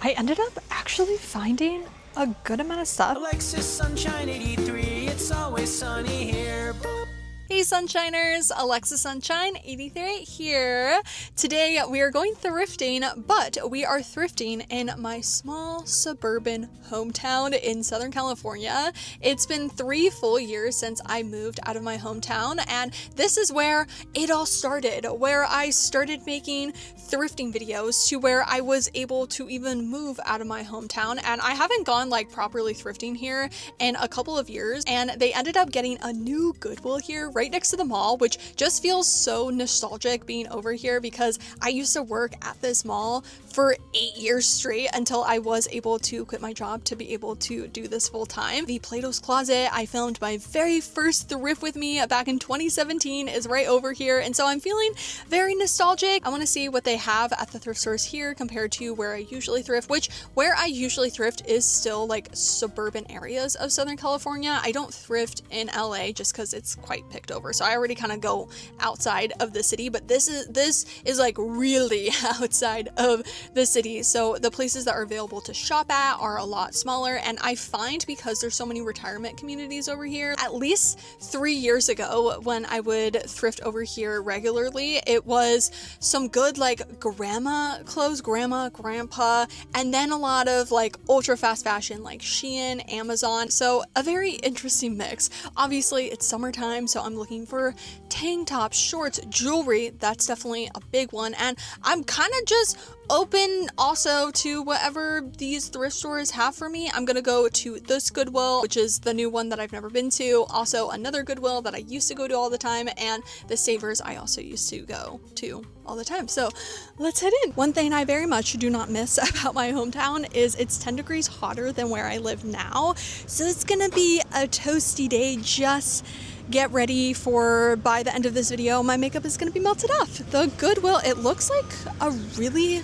I ended up actually finding a good amount of stuff. Alexis Sunshine 83, it's always sunny here. Boop. Hey Sunshiners, Alexis Sunshine 83 here. Today we are going thrifting, but we are thrifting in my small suburban hometown in Southern California. It's been 3 full years since I moved out of my hometown, and this is where it all started, where I started making thrifting videos to where I was able to even move out of my hometown. And I haven't gone like properly thrifting here in a couple of years, and they ended up getting a new Goodwill here right next to the mall, which just feels so nostalgic being over here because I used to work at this mall for 8 years straight until I was able to quit my job to be able to do this full time. The Plato's Closet I filmed my very first thrift with me back in 2017 is right over here, and so I'm feeling very nostalgic. I want to see what they have at the thrift stores here compared to where I usually thrift, which where I usually thrift is still like suburban areas of Southern California. I don't thrift in LA just because it's quite picked over, so I already kind of go outside of the city, but this is like really outside of the city, so the places that are available to shop at are a lot smaller. And I find because there's so many retirement communities over here, at least 3 years ago when I would thrift over here regularly, it was some good like grandma clothes, grandma, grandpa, and then a lot of like ultra fast fashion like Shein, Amazon, so a very interesting mix. Obviously it's summertime, so I'm looking for tank tops, shorts, jewelry. That's definitely a big one, and I'm kind of just open also to whatever these thrift stores have for me. I'm gonna go to this Goodwill, which is the new one that I've never been to, also another Goodwill that I used to go to all the time, and the Savers I also used to go to all the time. So let's head in. One thing I very much do not miss about my hometown is it's 10 degrees hotter than where I live now, so it's gonna be a toasty day. Just get ready for, by the end of this video, my makeup is going to be melted off. The Goodwill, it looks like a really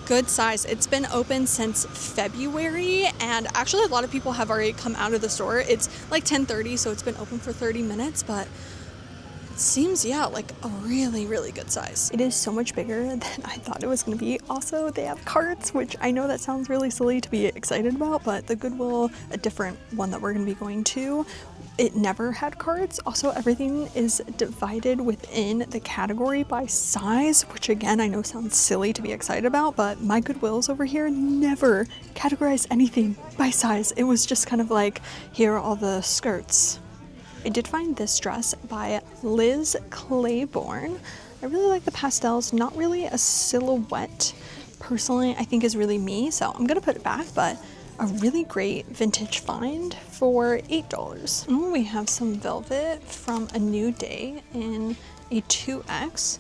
good size. It's been open since February, and actually a lot of people have already come out of the store. It's like 10:30, so it's been open for 30 minutes, but it seems, yeah, like a really good size. It is so much bigger than I thought it was going to be. Also, they have carts, which I know that sounds really silly to be excited about, but the Goodwill, a different one that we're going to be going to, it never had carts. Also, everything is divided within the category by size, which again, I know sounds silly to be excited about, but my Goodwills over here never categorized anything by size. It was just kind of like, here are all the skirts. I did find this dress by Liz Claiborne. I really like the pastels, not really a silhouette. Personally, I think is really me, so I'm gonna put it back, but a really great vintage find for $8. And we have some velvet from A New Day in a 2X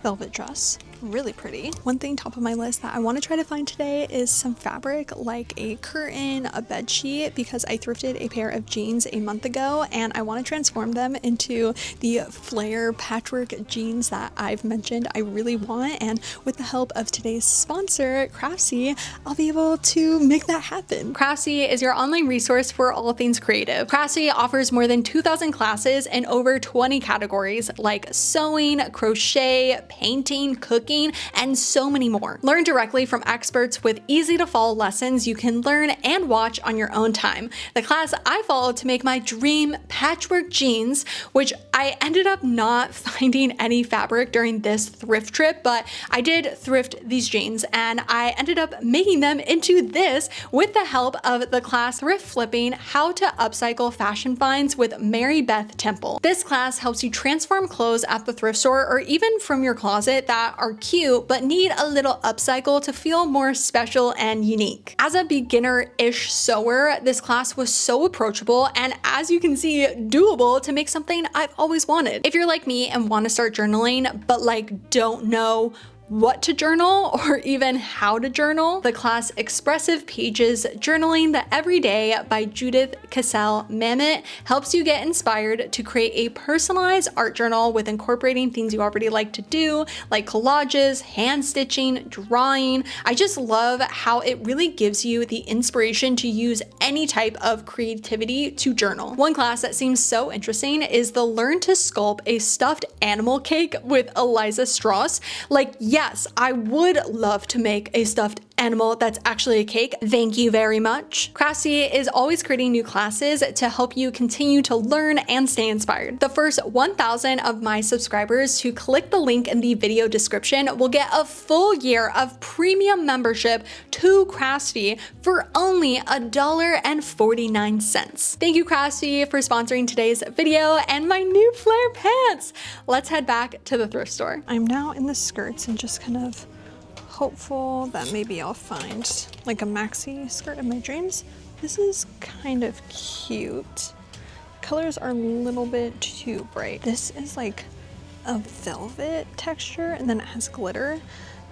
velvet dress. Really pretty. One thing top of my list that I want to try to find today is some fabric like a curtain, a bed sheet, because I thrifted a pair of jeans a month ago and I want to transform them into the flare patchwork jeans that I've mentioned I really want, and with the help of today's sponsor, Crafty, I'll be able to make that happen. Crafty is your online resource for all things creative. Crafty offers more than 2,000 classes in over 20 categories like sewing, crochet, painting, cooking, and so many more. Learn directly from experts with easy to follow lessons you can learn and watch on your own time. The class I followed to make my dream patchwork jeans, which I ended up not finding any fabric during this thrift trip, but I did thrift these jeans and I ended up making them into this with the help of the class Thrift Flipping: How to Upcycle Fashion Finds with Mary Beth Temple. This class helps you transform clothes at the thrift store or even from your closet that are cute but need a little upcycle to feel more special and unique. As a beginner-ish sewer, this class was so approachable and, as you can see, doable to make something I've always wanted. If you're like me and want to start journaling but like don't know what to journal or even how to journal, the class Expressive Pages Journaling the Everyday by Judith Cassell Mamet helps you get inspired to create a personalized art journal with incorporating things you already like to do, like collages, hand stitching, drawing. I just love how it really gives you the inspiration to use any type of creativity to journal. One class that seems so interesting is the Learn to Sculpt a Stuffed Animal Cake with Eliza Strauss. Like, yes, I would love to make a stuffed animal that's actually a cake. Thank you very much. Crafty is always creating new classes to help you continue to learn and stay inspired. The first 1,000 of my subscribers who click the link in the video description will get a full year of premium membership to Crafty for only $1.49. Thank you, Crafty, for sponsoring today's video and my new flare pants. Let's head back to the thrift store. I'm now in the skirts and just kind of hopeful that maybe I'll find like a maxi skirt of my dreams. This is kind of cute. Colors are a little bit too bright. This is like a velvet texture and then it has glitter.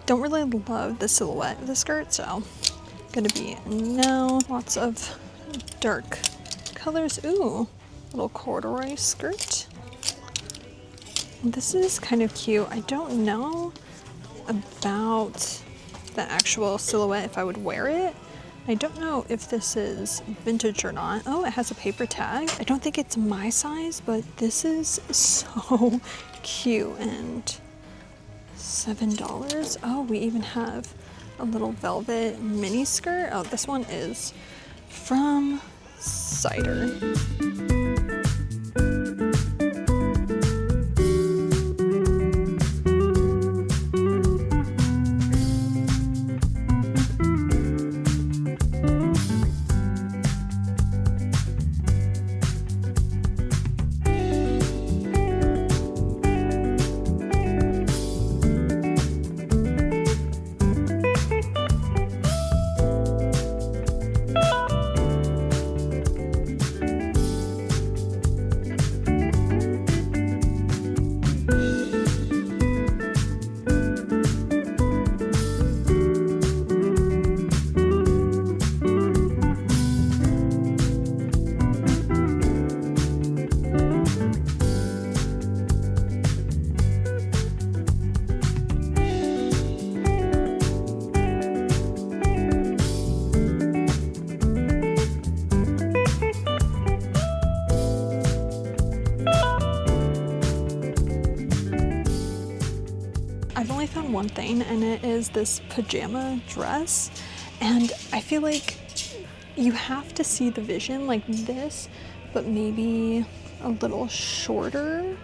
Don't really love the silhouette of the skirt, so gonna be no. Lots of dark colors. Ooh, little corduroy skirt. This is kind of cute. I don't know about the actual silhouette if I would wear it. I don't know if this is vintage or not. Oh, it has a paper tag. I don't think it's my size, but this is so cute. And $7. Oh, we even have a little velvet mini skirt. Oh, this one is from Cider. I've only found one thing, and it is this pajama dress, and I feel like you have to see the vision like this, but maybe a little shorter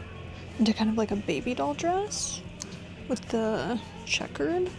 into kind of like a baby doll dress with the checkered.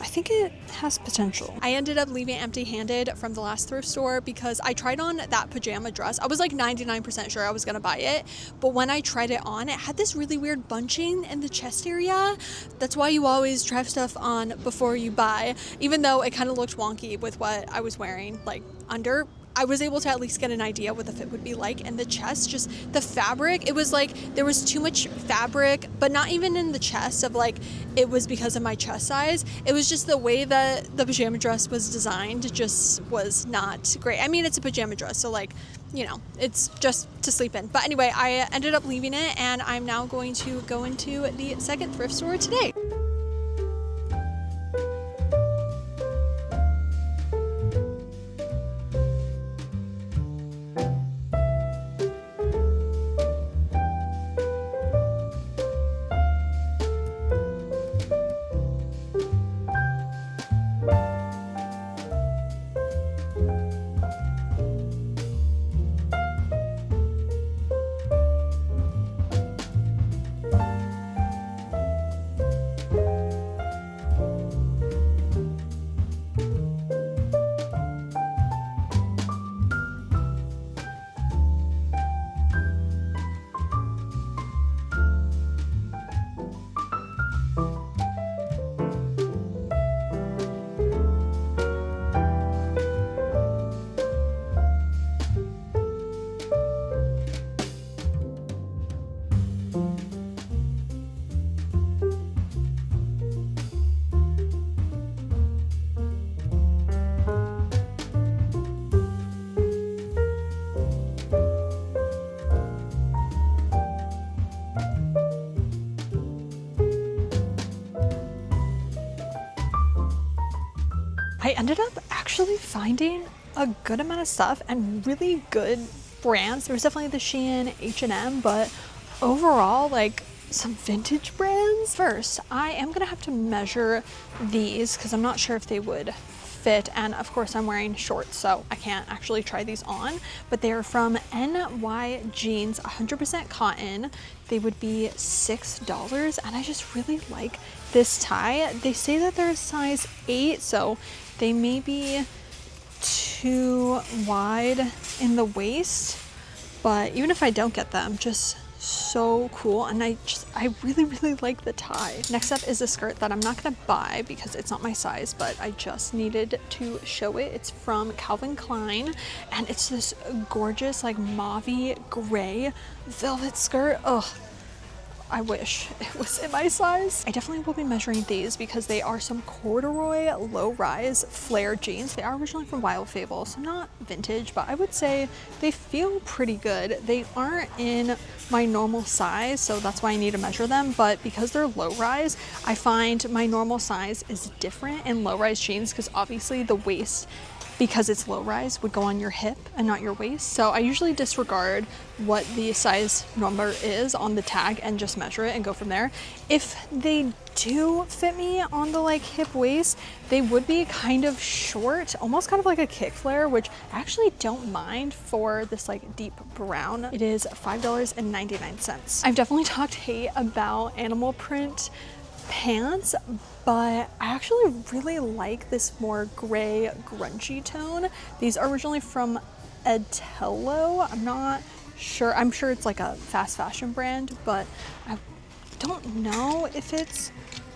I think it has potential. I ended up leaving empty-handed from the last thrift store because I tried on that pajama dress. I was like 99% sure I was gonna buy it, but when I tried it on, it had this really weird bunching in the chest area. That's why you always try stuff on before you buy, even though it kind of looked wonky with what I was wearing, like under. I was able to at least get an idea what the fit would be like, and the chest, just the fabric, it was like there was too much fabric, but not even in the chest of like it was because of my chest size. It was just the way that the pajama dress was designed just was not great. I mean, it's a pajama dress, so like, you know, it's just to sleep in. But anyway, I ended up leaving it, and I'm now going to go into the second thrift store today. I ended up actually finding a good amount of stuff and really good brands. There was definitely the Shein, H&M, but overall, like, some vintage brands. First, I am gonna have to measure these because I'm not sure if they would fit, and of course I'm wearing shorts, so I can't actually try these on, but they are from NY Jeans, 100% cotton. They would be $6, and I just really like this tie. They say that they're a size 8, so they may be too wide in the waist, but even if I don't get them, just so cool. And I really like the tie. Next up is a skirt that I'm not gonna buy because it's not my size, but I just needed to show it. It's from Calvin Klein, and it's this gorgeous like mauve gray velvet skirt. Ugh, I wish it was in my size. I definitely will be measuring these because they are some corduroy low-rise flare jeans. They are originally from Wild Fable, so not vintage, but I would say they feel pretty good. They aren't in my normal size, so that's why I need to measure them, but because they're low-rise, I find my normal size is different in low-rise jeans because obviously the waist, because it's low rise, would go on your hip and not your waist. So I usually disregard what the size number is on the tag and just measure it and go from there. If they do fit me on the like hip waist, they would be kind of short, almost kind of like a kick flare, which I actually don't mind for this like deep brown. It is $5.99. I've definitely talked hate about animal print pants, but I actually really like this more gray grungy tone. These are originally from Edello. I'm not sure. I'm sure it's like a fast fashion brand, but I don't know if it's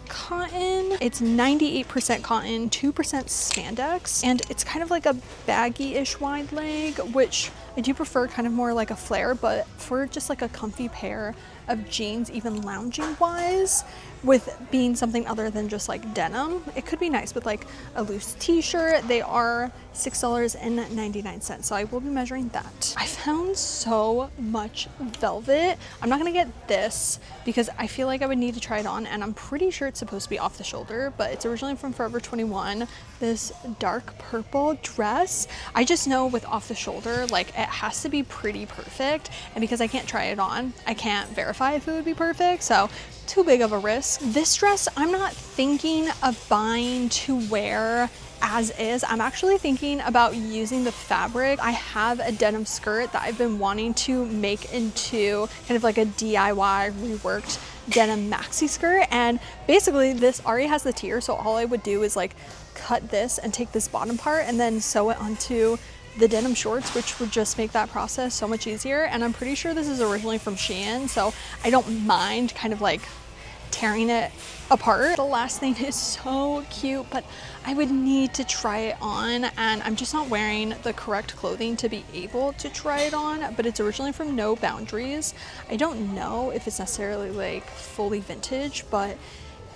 cotton. It's 98% cotton, 2% spandex, and it's kind of like a baggy-ish wide leg, which I do prefer, kind of more like a flare, but for just like a comfy pair of jeans, even lounging wise, with being something other than just like denim, it could be nice with like a loose t-shirt. They are $6.99, so I will be measuring that. I found so much velvet. I'm not gonna get this because I feel like I would need to try it on, and I'm pretty sure it's supposed to be off the shoulder, but it's originally from Forever 21, this dark purple dress. I just know with off the shoulder, like it has to be pretty perfect, and because I can't try it on, I can't verify if it would be perfect, so too big of a risk. This dress, I'm not thinking of buying to wear as is. I'm actually thinking about using the fabric. I have a denim skirt that I've been wanting to make into kind of like a DIY reworked denim maxi skirt, and basically this already has the tier, so all I would do is like cut this and take this bottom part and then sew it onto the denim shorts, which would just make that process so much easier. And I'm pretty sure this is originally from Shein, so I don't mind kind of like tearing it apart. The last thing is so cute, but I would need to try it on, and I'm just not wearing the correct clothing to be able to try it on, but it's originally from No Boundaries. I don't know if it's necessarily like fully vintage, but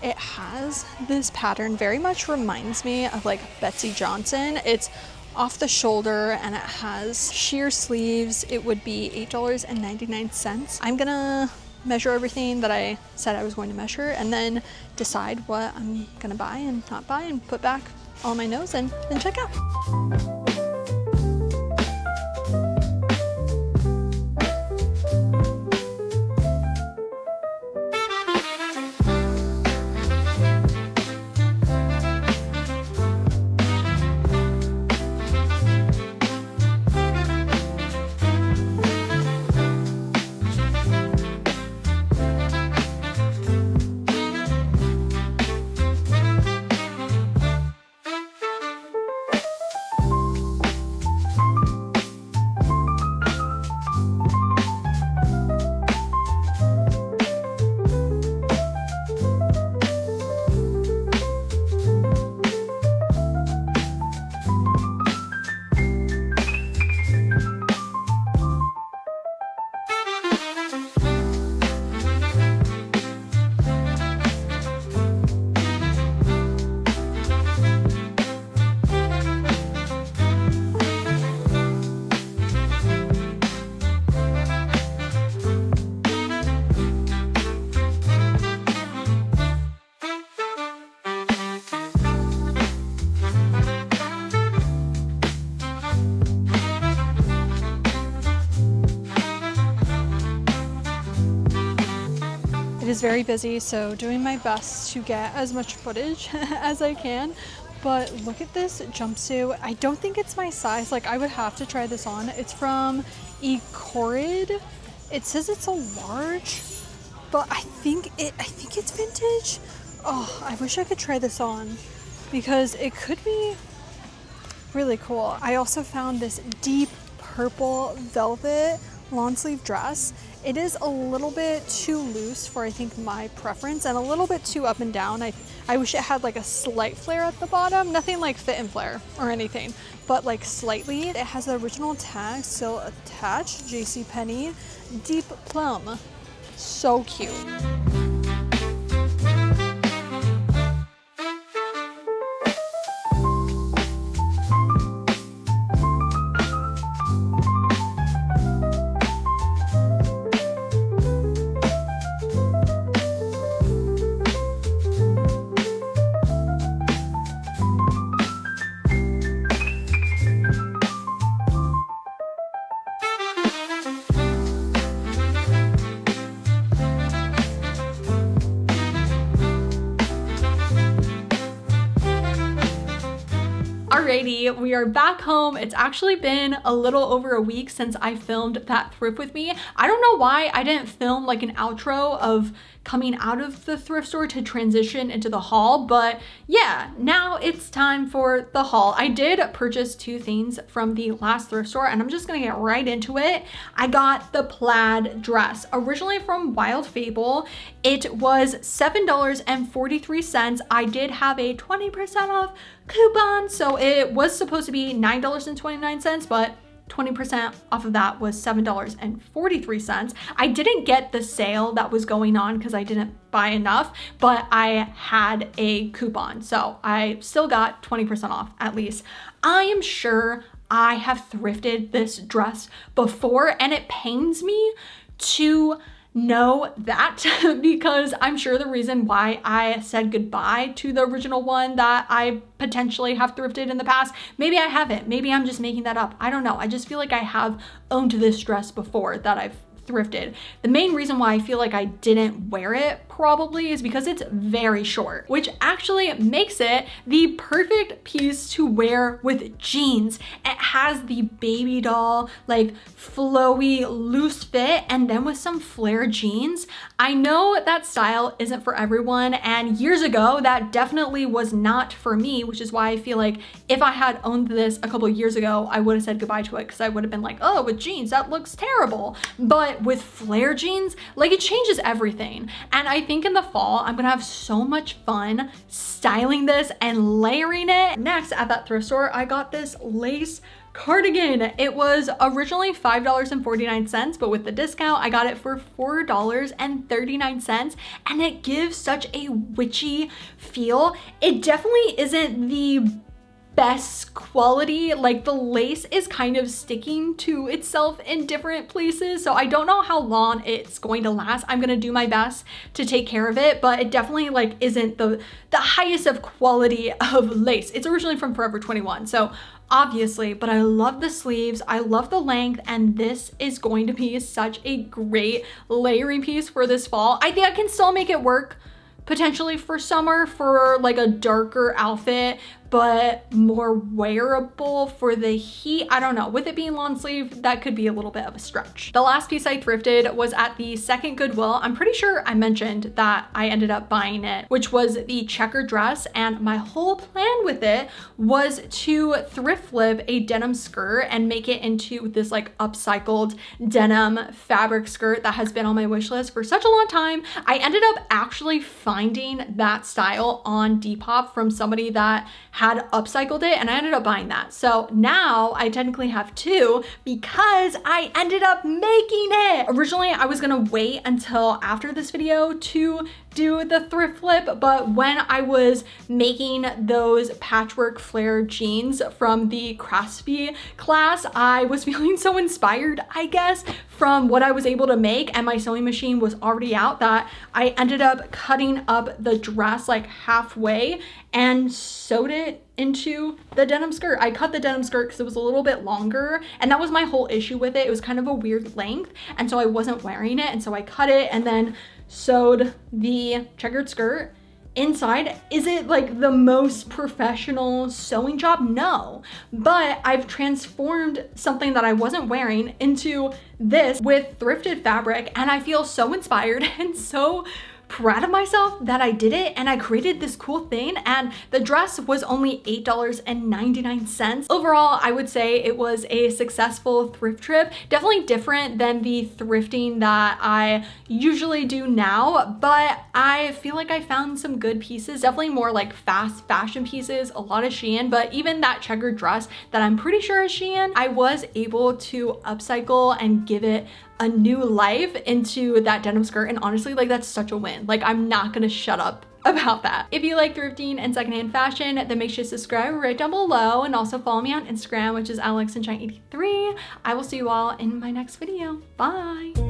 it has this pattern, very much reminds me of like Betsy Johnson. It's off the shoulder and it has sheer sleeves. It would be $8.99. I'm gonna measure everything that I said I was going to measure and then decide what I'm gonna buy and not buy and put back on my nose and then check out. is very busy, so doing my best to get as much footage as I can. But look at this jumpsuit. I don't think it's my size. Like, I would have to try this on. It's from Ecorid. It says it's a large, but I think it's vintage. Oh, I wish I could try this on because it could be really cool. I also found this deep purple velvet long sleeve dress. It is a little bit too loose for, I think, my preference, and a little bit too up and down. I wish it had like a slight flare at the bottom. Nothing like fit and flare or anything, but like slightly. It has the original tag still attached, JCPenney, deep plum. So cute. Alrighty, we are back home. It's actually been a little over a week since I filmed that thrift with me. I don't know why I didn't film like an outro of coming out of the thrift store to transition into the haul, but yeah, now it's time for the haul. I did purchase two things from the last thrift store, and I'm just gonna get right into it. I got the plaid dress, originally from Wild Fable. It was $7.43. I did have a 20% off coupon, so it was supposed to be $9.29, but 20% off of that was $7.43. I didn't get the sale that was going on because I didn't buy enough, but I had a coupon, so I still got 20% off at least. I am sure I have thrifted this dress before, and it pains me to know that because I'm sure the reason why I said goodbye to the original one that I potentially have thrifted in the past, maybe I haven't, maybe I'm just making that up. I don't know. I just feel like I have owned this dress before that I've thrifted. The main reason why I feel like I didn't wear it probably is because it's very short, which actually makes it the perfect piece to wear with jeans. It has the baby doll, like flowy, loose fit, and then with some flare jeans. I know that style isn't for everyone, and years ago that definitely was not for me, which is why I feel like if I had owned this a couple years ago, I would have said goodbye to it because I would have been like, oh, with jeans, that looks terrible. But with flare jeans, like, it changes everything. And I think in the fall, I'm gonna have so much fun styling this and layering it. Next, at that thrift store, I got this lace cardigan. It was originally $5.49, but with the discount, I got it for $4.39, and it gives such a witchy feel. It definitely isn't the best quality, like the lace is kind of sticking to itself in different places, so I don't know how long it's going to last. I'm gonna do my best to take care of it, but it definitely like isn't the highest of quality of lace. It's originally from Forever 21, so obviously, but I love the sleeves, I love the length, and this is going to be such a great layering piece for this fall. I think I can still make it work potentially for summer for like a darker outfit, but more wearable for the heat. I don't know, with it being long sleeve, that could be a little bit of a stretch. The last piece I thrifted was at the second Goodwill. I'm pretty sure I mentioned that I ended up buying it, which was the checker dress, and my whole plan with it was to thrift flip a denim skirt and make it into this like upcycled denim fabric skirt that has been on my wish list for such a long time. I ended up actually finding that style on Depop from somebody that had upcycled it, and I ended up buying that. So now I technically have two because I ended up making it. Originally, I was gonna wait until after this video to do the thrift flip, but when I was making those patchwork flare jeans from the Crafty class, I was feeling so inspired, I guess, from what I was able to make, and my sewing machine was already out, that I ended up cutting up the dress like halfway and sewed it into the denim skirt. I cut the denim skirt because it was a little bit longer, and that was my whole issue with it. It was kind of a weird length, and so I wasn't wearing it, and so I cut it and then sewed the checkered skirt inside. Is it like the most professional sewing job? No, but I've transformed something that I wasn't wearing into this with thrifted fabric, and I feel so inspired and so proud of myself that I did it and I created this cool thing. And the dress was only $8.99. Overall, I would say it was a successful thrift trip. Definitely different than the thrifting that I usually do now, but I feel like I found some good pieces. Definitely more like fast fashion pieces, a lot of Shein, but even that checkered dress that I'm pretty sure is Shein, I was able to upcycle and give it a new life into that denim skirt. And honestly, like, that's such a win. Like, I'm not gonna shut up about that. If you like thrifting and secondhand fashion, then make sure to subscribe right down below, and also follow me on Instagram, which is alexsunshine83. I will see you all in my next video. Bye.